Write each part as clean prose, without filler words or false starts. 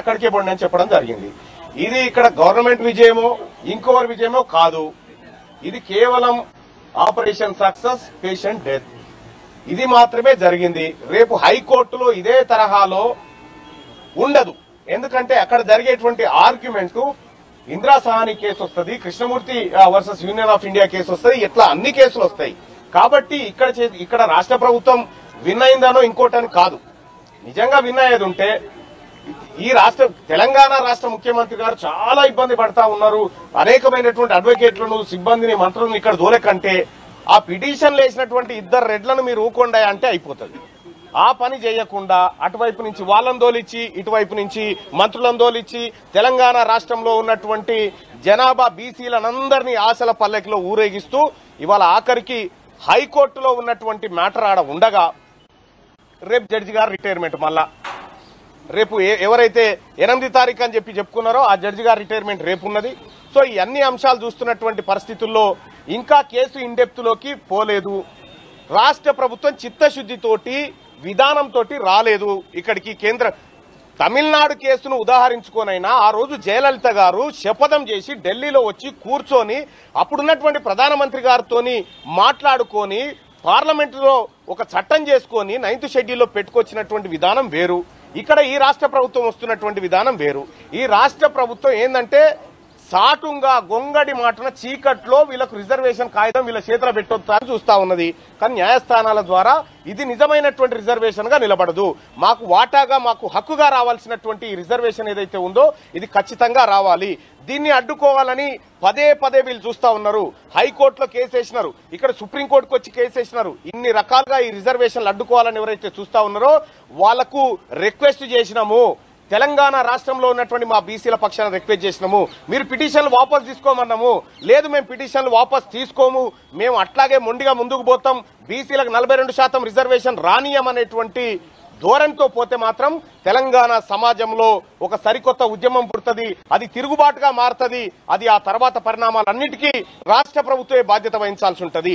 అక్కడికే పోండి అని చెప్పడం జరిగింది. ఇది ఇక్కడ గవర్నమెంట్ విజయమో ఇంకోవరి విజయమో కాదు. ఇది కేవలం ఆపరేషన్ సక్సెస్, పేషెంట్ డెత్, ఇది మాత్రమే జరిగింది. రేపు హైకోర్టులో ఇదే తరహాలో ఉండదు. ఎందుకంటే అక్కడ జరిగేటువంటి ఆర్గ్యుమెంట్ ఇందిరా సహాని కేసు వస్తుంది, Krishnamurthy versus union of India case వస్తుంది, ఇట్లా అన్ని కేసులు వస్తాయి. కాబట్టి ఇక్కడ రాష్ట్ర ప్రభుత్వం విన్ అయిందనో ఇంకోటని కాదు. నిజంగా విన్ అయ్యేది ఉంటే ఈ తెలంగాణ రాష్ట్ర ముఖ్యమంత్రి గారు చాలా ఇబ్బంది పడతా ఉన్నారు. అనేకమైనటువంటి అడ్వకేట్లను, సిబ్బందిని, మంత్రులను ఇక్కడ దూలకంటే ఆ పిటిషన్లు వేసినటువంటి ఇద్దరు రెడ్లను మీరు ఊకొండా అంటే అయిపోతుంది. ఆ పని చేయకుండా అటువైపు నుంచి వాళ్ళని దోలిచ్చి, ఇటువైపు నుంచి మంత్రులను దోలిచ్చి తెలంగాణ రాష్ట్రంలో ఉన్నటువంటి జనాభా బీసీలనందరినీ ఆశల పల్లెకిలో ఊరేగిస్తూ ఇవాళ ఆఖరికి హైకోర్టులో ఉన్నటువంటి మ్యాటర్ ఆడ ఉండగా రేపు జడ్జి గారు రిటైర్మెంట్, మళ్ళా రేపు ఎవరైతే 8 తారీఖు అని చెప్పుకున్నారో ఆ జడ్జి గారి రిటైర్మెంట్ రేపు ఉన్నది. సో ఈ అన్ని అంశాలు చూస్తున్నటువంటి పరిస్థితుల్లో ఇంకా కేసు ఇన్డెప్త్ లోకి పోలేదు. రాష్ట్ర ప్రభుత్వం చిత్తశుద్దితోటి విధానంతో రాలేదు ఇక్కడికి. తమిళనాడు కేసును ఉదాహరించుకోనైనా ఆ రోజు జయలలిత గారు శపథం చేసి ఢిల్లీలో వచ్చి కూర్చొని అప్పుడున్నటువంటి ప్రధానమంత్రి గారితో మాట్లాడుకొని పార్లమెంటులో ఒక చట్టం చేసుకొని 9th షెడ్యూల్లో పెట్టుకొచ్చినటువంటి విధానం వేరు. ఇక్కడ ఈ రాష్ట్ర ప్రభుత్వం వస్తున్నటువంటి విధానం వేరు. ఈ రాష్ట్ర ప్రభుత్వం ఏందంటే సాటుంగా గొంగడి మాటన చీకట్లో వీళ్ళకు రిజర్వేషన్ కాగితం వీళ్ళ చేతిలో పెట్టొద్దని చూస్తా ఉన్నది. కానీ న్యాయస్థానాల ద్వారా ఇది నిజమైనటువంటి రిజర్వేషన్ గా నిలబడదు. మాకు వాటాగా, మాకు హక్కుగా రావాల్సినటువంటి ఈ రిజర్వేషన్ ఏదైతే ఉందో ఇది ఖచ్చితంగా రావాలి. దీన్ని అడ్డుకోవాలని పదే పదే వీళ్ళు చూస్తా ఉన్నారు. హైకోర్టులో కేసేసినారు, ఇక్కడ సుప్రీంకోర్టుకు వచ్చి కేసేసినారు. ఇన్ని రకాలుగా ఈ రిజర్వేషన్లు అడ్డుకోవాలని ఎవరైతే చూస్తా ఉన్నారో వాళ్లకు రిక్వెస్ట్ చేసినాము. తెలంగాణ రాష్ట్రంలో ఉన్నటువంటి మా బీసీల పక్షాన రిక్వెస్ట్ చేసినాము, మీరు పిటిషన్లు వాపసు తీసుకోమన్నాము. లేదు, మేము పిటిషన్లు వాపసు తీసుకోము, మేము అట్లాగే మొండిగా ముందుకు పోతాం, బీసీలకు 42% రిజర్వేషన్ రానియమనేటువంటి ధోరణితో పోతే మాత్రం తెలంగాణ సమాజంలో ఒక సరికొత్త ఉద్యమం పుడుతుంది. అది తిరుగుబాటుగా మారుతుంది. అది ఆ తర్వాత పరిణామాలన్నిటికీ రాష్ట్ర ప్రభుత్వమే బాధ్యత వహించాల్సి ఉంటుంది.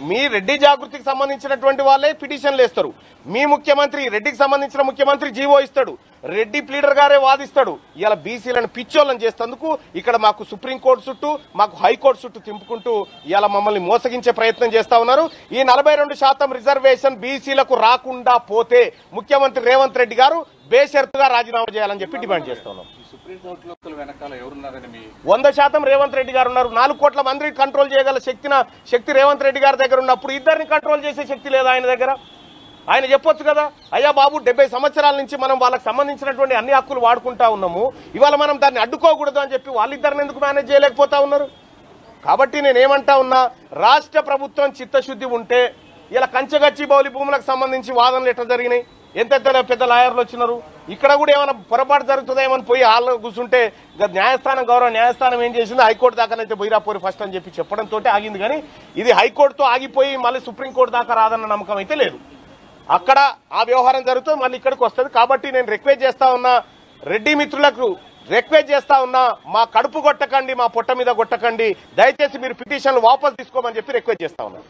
మీ రెడ్డి జాగృతికి సంబంధించినటువంటి వాళ్ళే పిటిషన్లు వేస్తారు. మీ ముఖ్యమంత్రి, రెడ్డికి సంబంధించిన ముఖ్యమంత్రి జీవో ఇస్తాడు, రెడ్డి ప్లీడర్ గారే వాదిస్తాడు. ఇలా బీసీలను పిచ్చోళ్ళని చేస్తేందుకు ఇక్కడ మాకు సుప్రీంకోర్టు చుట్టూ, మాకు హైకోర్టు చుట్టూ తింపుకుంటూ ఇలా మమ్మల్ని మోసగించే ప్రయత్నం చేస్తా ఉన్నారు. ఈ 42% రిజర్వేషన్ బీసీలకు రాకుండా పోతే ముఖ్యమంత్రి రేవంత్ రెడ్డి గారు బేషరతుగా రాజీనామా చేయాలని చెప్పి డిమాండ్ చేస్తున్నాం. 100% రేవంత్ రెడ్డి గారు ఉన్నారు. 4 కోట్ల మందిని కంట్రోల్ చేయగల శక్తి రేవంత్ రెడ్డి గారి దగ్గర ఉన్నప్పుడు ఇద్దరిని కంట్రోల్ చేసే శక్తి లేదా ఆయన దగ్గర? ఆయన చెప్పొచ్చు కదా, అయ్యా బాబు 70 సంవత్సరాల నుంచి మనం వాళ్ళకి సంబంధించినటువంటి అన్ని హక్కులు వాడుకుంటా ఉన్నాము, ఇవాళ మనం దాన్ని అడ్డుకోకూడదు అని చెప్పి వాళ్ళిద్దరిని ఎందుకు మేనేజ్ చేయలేకపోతా ఉన్నారు? కాబట్టి నేనేమంటా ఉన్నా, రాష్ట్ర ప్రభుత్వం చిత్తశుద్ధి ఉంటే ఇలా కంచగచ్చి బౌలి భూములకు సంబంధించి వాదనలు ఎట్లా జరిగినాయి, ఎంత పెద్ద లాయర్లు వచ్చినారు, ఇక్కడ కూడా ఏమైనా పొరపాటు జరుగుతుందో ఏమని పోయి హాల్లో కూర్చుంటే న్యాయస్థానం, గౌరవ న్యాయస్థానం ఏం చేసింది, హైకోర్టు దాకానైతే పోయిరాపోరు ఫస్ట్ అని చెప్పి చెప్పడంతో ఆగింది. కానీ ఇది హైకోర్టుతో ఆగిపోయి మళ్ళీ సుప్రీంకోర్టు దాకా రాదన్న నమ్మకం అయితే లేదు. అక్కడ ఆ వ్యవహారం జరుగుతూ మళ్ళీ ఇక్కడికి వస్తుంది. కాబట్టి నేను రిక్వెస్ట్ చేస్తా ఉన్నా, రెడ్డి మిత్రులకు రిక్వెస్ట్ చేస్తా ఉన్నా, మా కడుపు కొట్టకండి, మా పొట్ట మీద కొట్టకండి, దయచేసి మీరు పిటిషన్లు వాపసు తీసుకోమని చెప్పి రిక్వెస్ట్ చేస్తా ఉన్నా.